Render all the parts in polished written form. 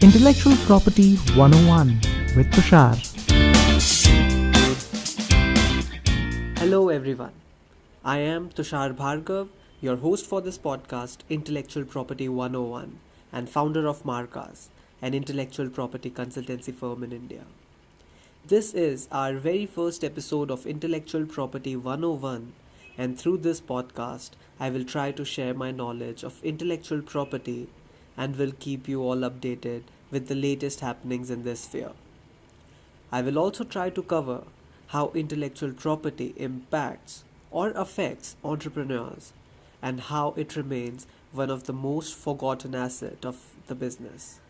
Intellectual Property 101 with Tushar. Hello everyone. I am Tushar Bhargav, your host for this podcast, Intellectual Property 101, and founder of Marcas, an intellectual property consultancy firm in India. This is our very first episode of Intellectual Property 101, and through this podcast, I will try to share my knowledge of intellectual property and will keep you all updated with the latest happenings in this sphere. I will also try to cover how intellectual property impacts or affects entrepreneurs and how it remains one of the most forgotten assets of the business.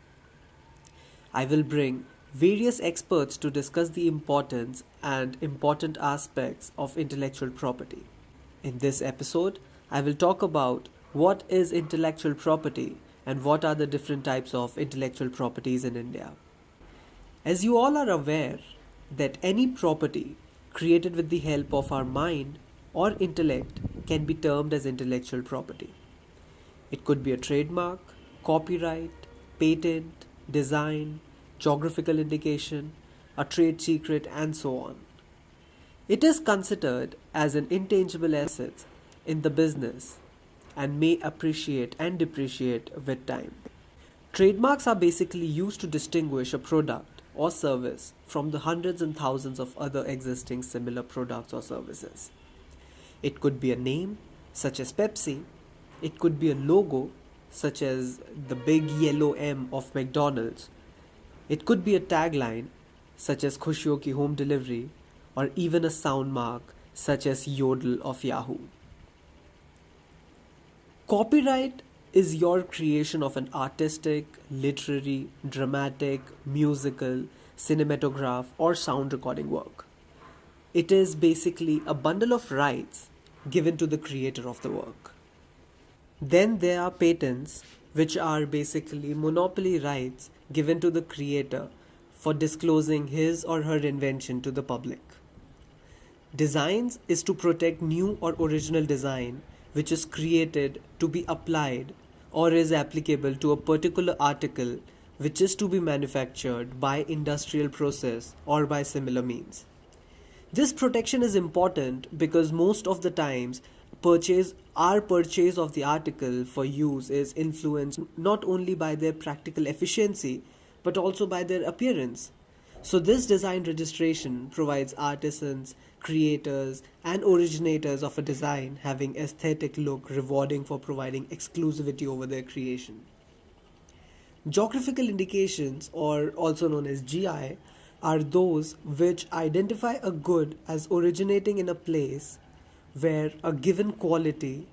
I will bring various experts to discuss the importance and important aspects of intellectual property. In this episode, I will talk about what is intellectual property and what are the different types of intellectual properties in India. As you all are aware that any property created with the help of our mind or intellect can be termed as intellectual property. It could be a trademark, copyright, patent, design, geographical indication, a trade secret, and so on. It is considered as an intangible asset in the business and may appreciate and depreciate with time. Trademarks are basically used to distinguish a product or service from the hundreds and thousands of other existing similar products or services. It could be a name, such as Pepsi. It could be a logo, such as the big yellow M of McDonald's. It could be a tagline, such as Khushiyon ki home delivery, or even a sound mark, such as Yodel of Yahoo. Copyright is your creation of an artistic, literary, dramatic, musical, cinematograph, or sound recording work. It is basically a bundle of rights given to the creator of the work. Then there are patents, which are basically monopoly rights given to the creator for disclosing his or her invention to the public. Designs is to protect new or original design which is created to be applied or is applicable to a particular article which is to be manufactured by industrial process or by similar means. This protection is important because most of the times our purchase of the article for use is influenced not only by their practical efficiency but also by their appearance. So this design registration provides artisans, creators, and originators of a design having aesthetic look rewarding for providing exclusivity over their creation. Geographical indications, or also known as GI, are those which identify a good as originating in a place where a given quality,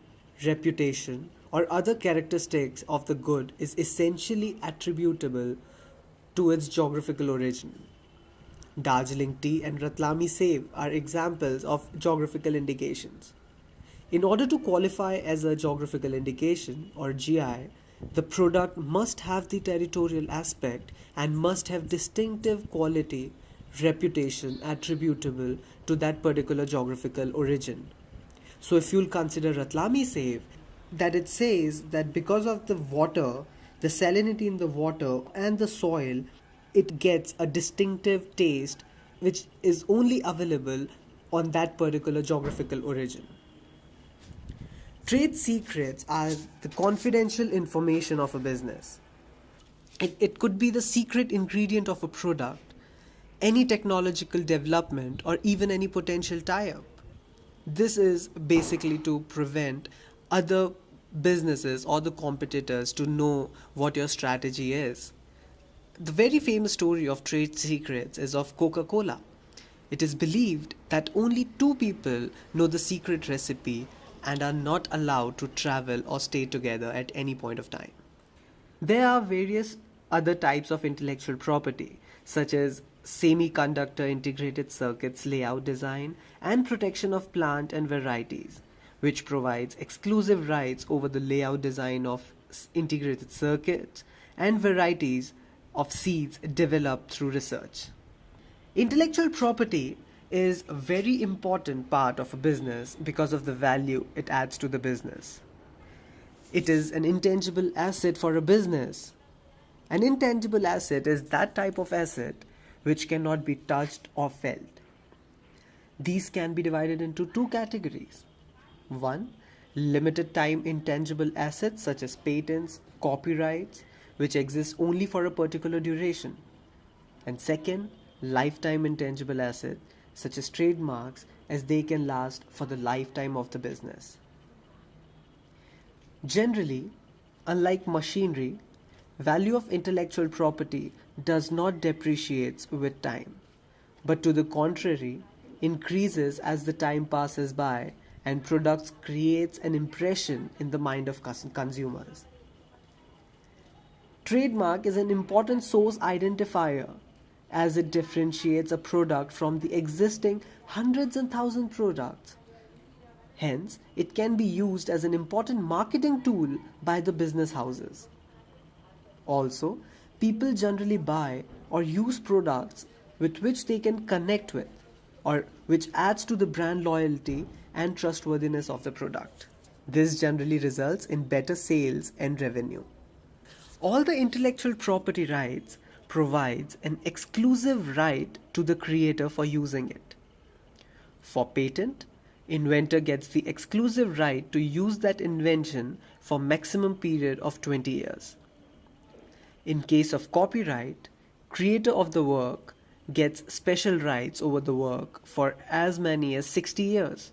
reputation, or other characteristics of the good is essentially attributable to its geographical origin. Darjeeling tea and Ratlami save are examples of geographical indications. In order to qualify as a geographical indication or GI, the product must have the territorial aspect and must have distinctive quality, reputation attributable to that particular geographical origin. So if you'll consider Ratlami save, that it says that because of the water, the salinity in the water and the soil, it gets a distinctive taste which is only available on that particular geographical origin. Trade secrets are the confidential information of a business. It could be the secret ingredient of a product, any technological development, or even any potential tie-up. This is basically to prevent other businesses or the competitors to know what your strategy is. The very famous story of trade secrets is of Coca-Cola. It is believed that only 2 people know the secret recipe and are not allowed to travel or stay together at any point of time. There are various other types of intellectual property, such as semiconductor integrated circuits layout design and protection of plant and varieties, which provides exclusive rights over the layout design of integrated circuits and varieties of seeds developed through research. Intellectual property is a very important part of a business because of the value it adds to the business. It is an intangible asset for a business An intangible asset is that type of asset which cannot be touched or felt. These can be divided into two categories. One, limited time intangible assets such as patents, copyrights, which exist only for a particular duration. And second, lifetime intangible assets such as trademarks, as they can last for the lifetime of the business. Generally, unlike machinery, value of intellectual property does not depreciate with time, but to the contrary, increases as the time passes by and products creates an impression in the mind of consumers. Trademark is an important source identifier as it differentiates a product from the existing hundreds and thousands products. Hence, it can be used as an important marketing tool by the business houses. Also, people generally buy or use products with which they can connect with, or which adds to the brand loyalty and trustworthiness of the product. This generally results in better sales and revenue. All the intellectual property rights provides an exclusive right to the creator for using it. For patent, inventor gets the exclusive right to use that invention for maximum period of 20 years. In case of copyright, creator of the work gets special rights over the work for as many as 60 years.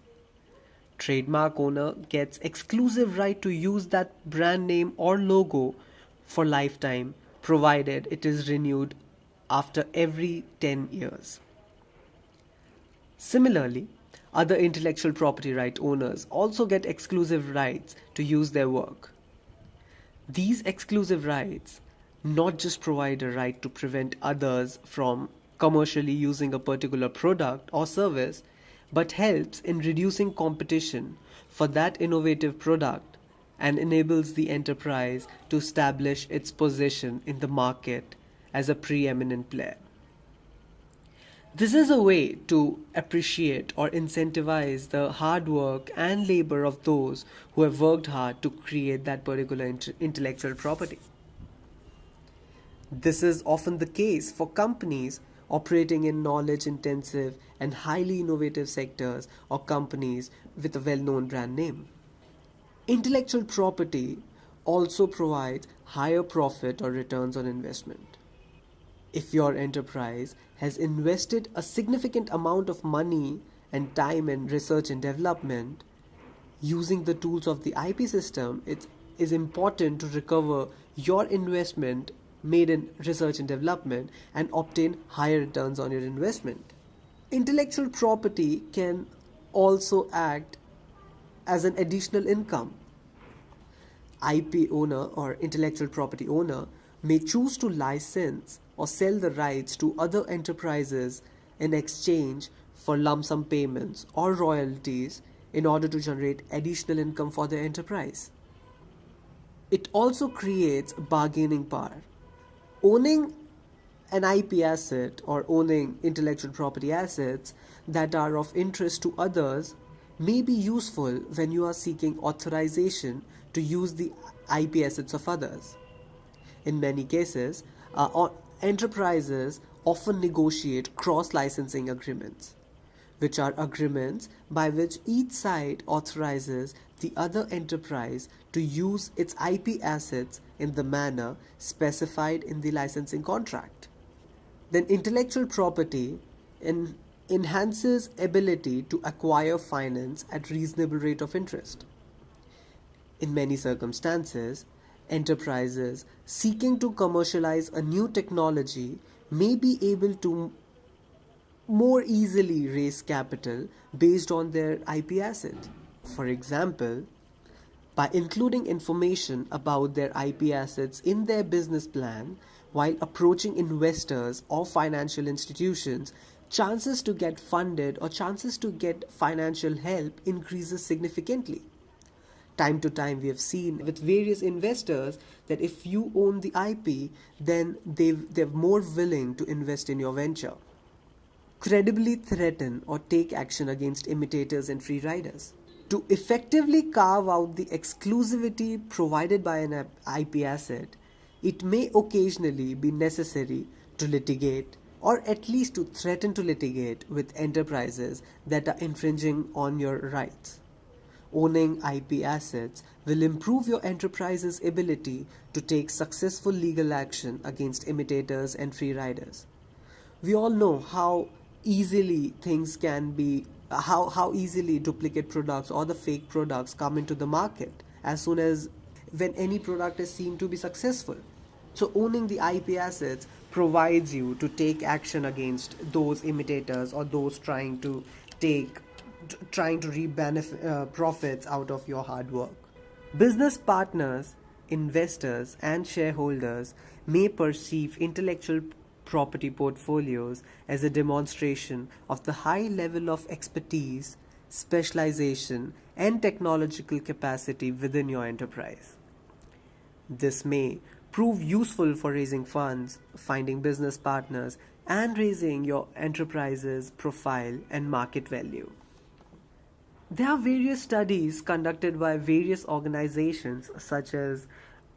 Trademark owner gets exclusive right to use that brand name or logo for lifetime, provided it is renewed after every 10 years. Similarly, other intellectual property right owners also get exclusive rights to use their work. These exclusive rights not just provide a right to prevent others from commercially using a particular product or service, but helps in reducing competition for that innovative product and enables the enterprise to establish its position in the market as a preeminent player. This is a way to appreciate or incentivize the hard work and labor of those who have worked hard to create that particular intellectual property. This is often the case for companies operating in knowledge intensive and highly innovative sectors or companies with a well known brand name. Intellectual property also provides higher profit or returns on investment. If your enterprise has invested a significant amount of money and time in research and development, using the tools of the IP system, it is important to recover your investment made in research and development and obtain higher returns on your investment. Intellectual property can also act as an additional income. IP owner or intellectual property owner may choose to license or sell the rights to other enterprises in exchange for lump sum payments or royalties in order to generate additional income for the enterprise. It also creates bargaining power. Owning an IP asset or owning intellectual property assets that are of interest to others may be useful when you are seeking authorization to use the IP assets of others. In many cases, enterprises often negotiate cross-licensing agreements, which are agreements by which each side authorizes the other enterprise to use its IP assets in the manner specified in the licensing contract. Then intellectual property enhances ability to acquire finance at reasonable rate of interest. In many circumstances, enterprises seeking to commercialize a new technology may be able to more easily raise capital based on their IP asset. For example, by including information about their IP assets in their business plan while approaching investors or financial institutions, chances to get funded or chances to get financial help increases significantly. Time to time we have seen with various investors that if you own the IP, then they're more willing to invest in your venture. Credibly threaten or take action against imitators and free riders. To effectively carve out the exclusivity provided by an IP asset, it may occasionally be necessary to litigate or at least to threaten to litigate with enterprises that are infringing on your rights. Owning IP assets will improve your enterprise's ability to take successful legal action against imitators and free riders. We all know how easily things can be, how easily duplicate products or the fake products come into the market as soon as when any product is seen to be successful. So owning the IP assets provides you to take action against those imitators or those take trying to reap profits out of your hard work. Business partners, investors, and shareholders may perceive intellectual property portfolios as a demonstration of the high level of expertise, specialization, and technological capacity within your enterprise. This may prove useful for raising funds, finding business partners, and raising your enterprise's profile and market value. There are various studies conducted by various organizations such as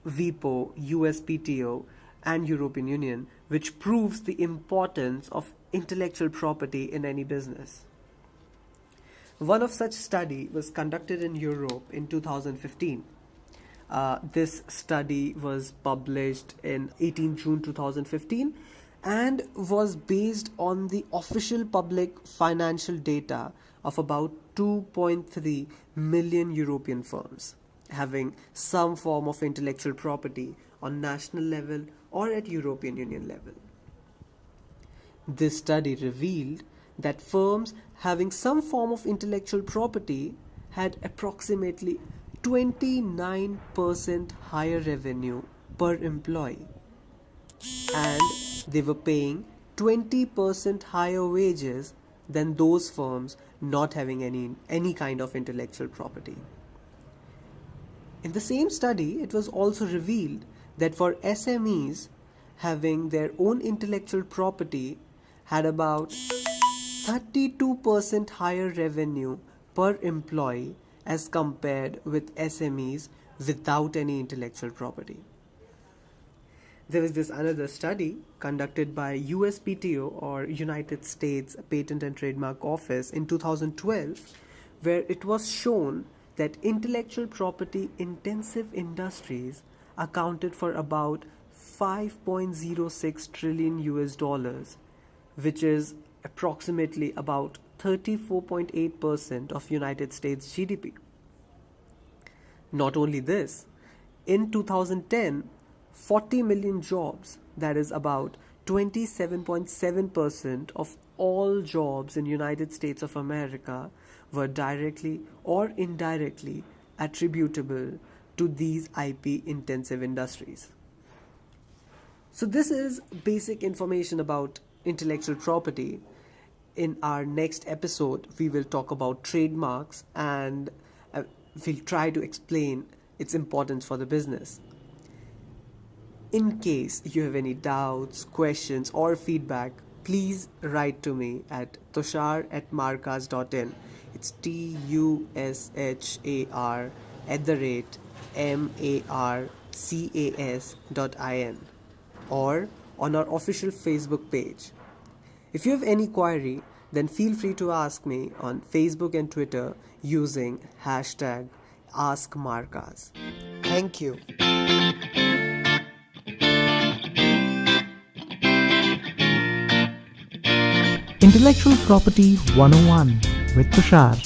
WIPO, USPTO, and European Union, which proves the importance of intellectual property in any business. One of such study was conducted in Europe in 2015. This study was published in 18 June 2015 and was based on the official public financial data of about 2.3 million European firms having some form of intellectual property on national level or at European Union level. This study revealed that firms having some form of intellectual property had approximately 29% higher revenue per employee, and they were paying 20% higher wages than those firms not having any kind of intellectual property. In the same study, it was also revealed that for SMEs, having their own intellectual property had about 32% higher revenue per employee as compared with SMEs without any intellectual property. There was this another study conducted by USPTO or United States Patent and Trademark Office in 2012 where it was shown that intellectual property intensive industries accounted for about 5.06 trillion US dollars, which is approximately about 34.8% of United States GDP. Not only this, in 2010, 40 million jobs, that is about 27.7% of all jobs in United States of America, were directly or indirectly attributable to these IP intensive industries. So this is basic information about intellectual property. In our next episode, we will talk about trademarks and we'll try to explain its importance for the business. In case you have any doubts, questions, or feedback, please write to me at tushar@marcas.in. It's tushar@marcas.in or on our official Facebook page. If you have any query, then feel free to ask me on Facebook and Twitter using hashtag AskMarcas. Thank you. Intellectual Property 101 with Tushar.